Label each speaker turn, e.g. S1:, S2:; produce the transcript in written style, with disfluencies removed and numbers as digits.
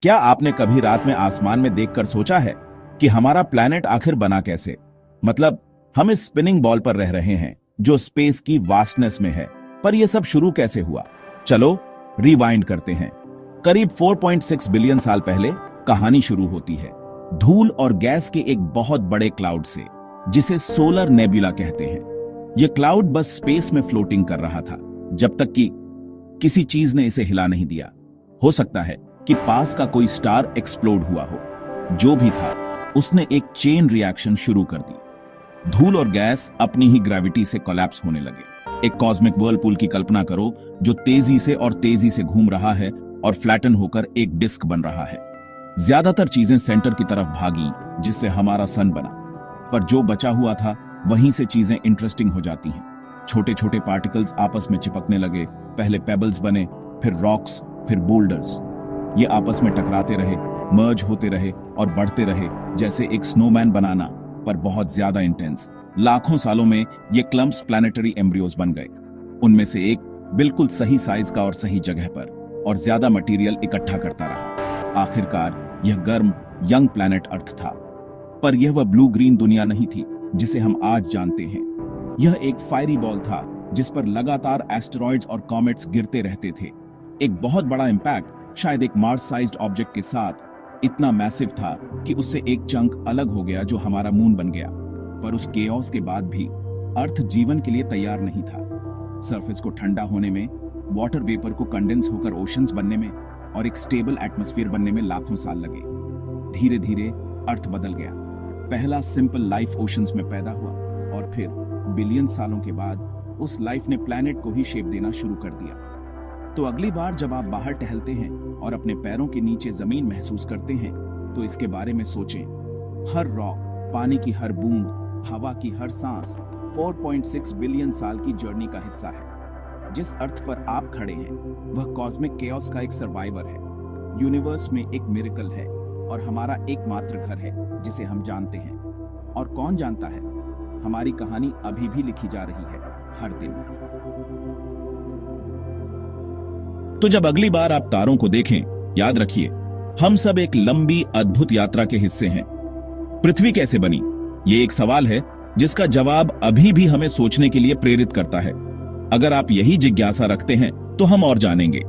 S1: क्या आपने कभी रात में आसमान में देखकर सोचा है कि हमारा प्लैनेट आखिर बना कैसे? मतलब हम इस स्पिनिंग बॉल पर रह रहे हैं जो स्पेस की वास्टनेस में है, पर यह सब शुरू कैसे हुआ? चलो रिवाइंड करते हैं। करीब 4.6 बिलियन साल पहले कहानी शुरू होती है धूल और गैस के एक बहुत बड़े क्लाउड से, जिसे सोलर नेबुला कहते हैं। यह क्लाउड बस स्पेस में फ्लोटिंग कर रहा था जब तक कि किसी चीज ने इसे हिला नहीं दिया। हो सकता है कि पास का कोई स्टार एक्सप्लोड हुआ हो। जो भी था, उसने एक चेन रिएक्शन शुरू कर दी। धूल और गैस अपनी ही ग्रेविटी से कोलैप्स होने लगे। एक कॉस्मिक व्हर्लपूल की कल्पना करो जो तेजी से घूम रहा है और फ्लैटन होकर एक डिस्क बन रहा है। ज्यादातर चीजें सेंटर की तरफ भागी, जिससे हमारा सन बना। पर जो बचा हुआ था, वहीं से चीजें इंटरेस्टिंग हो जाती हैं। छोटे छोटे पार्टिकल्स आपस में चिपकने लगे। पहले पेबल्स बने, फिर रॉक्स, फिर बोल्डर्स। ये आपस में टकराते रहे, मर्ज होते रहे और बढ़ते रहे, जैसे एक स्नोमैन बनाना, पर बहुत ज्यादा इंटेंस। लाखों सालों में ये क्लम्प्स प्लैनेटरी एम्ब्रियोज बन गए। उनमें से एक बिल्कुल सही साइज का और सही जगह पर, और ज्यादा मटेरियल इकट्ठा करता रहा। आखिरकार यह गर्म यंग प्लैनेट अर्थ था। पर यह वह ब्लू ग्रीन दुनिया नहीं थी जिसे हम आज जानते हैं। यह एक फायरी बॉल था जिस पर लगातार एस्टेरॉइड्स और कॉमेट्स गिरते रहते थे। एक बहुत बड़ा इंपैक्ट, शायद एक मार्स साइज्ड ऑब्जेक्ट के साथ, इतना मैसिव था कि उससे एक चंक अलग हो गया जो हमारा मून बन गया। पर उस केओस के बाद भी अर्थ जीवन के लिए तैयार नहीं था। सरफेस को ठंडा होने में, वाटर वेपर को कंडेंस होकर ओशंस बनने में और एक स्टेबल एटमॉस्फेयर बनने में लाखों साल लगे। धीरे धीरे अर्थ बदल गया। पहला सिंपल लाइफ ओशंस में पैदा हुआ और फिर बिलियन सालों के बाद उस लाइफ ने प्लैनेट को ही शेप देना शुरू कर दिया। तो अगली बार जब आप बाहर टहलते हैं और अपने पैरों के नीचे जमीन महसूस करते हैं, तो इसके बारे में सोचें। हर रॉक, पानी की हर बूंद, हवा की हर सांस 4.6 बिलियन साल की जर्नी का हिस्सा है। जिस अर्थ पर आप खड़े हैं, वह कॉस्मिक केओस का एक सर्वाइवर है। यूनिवर्स में एक मिरेकल है और हमारा एकमात्र घर है जिसे हम जानते हैं। और कौन जानता है, हमारी कहानी अभी भी लिखी जा रही है, हर दिन। तो जब अगली बार आप तारों को देखें, याद रखिए, हम सब एक लंबी अद्भुत यात्रा के हिस्से हैं। पृथ्वी कैसे बनी? ये एक सवाल है जिसका जवाब अभी भी हमें सोचने के लिए प्रेरित करता है। अगर आप यही जिज्ञासा रखते हैं, तो हम और जानेंगे।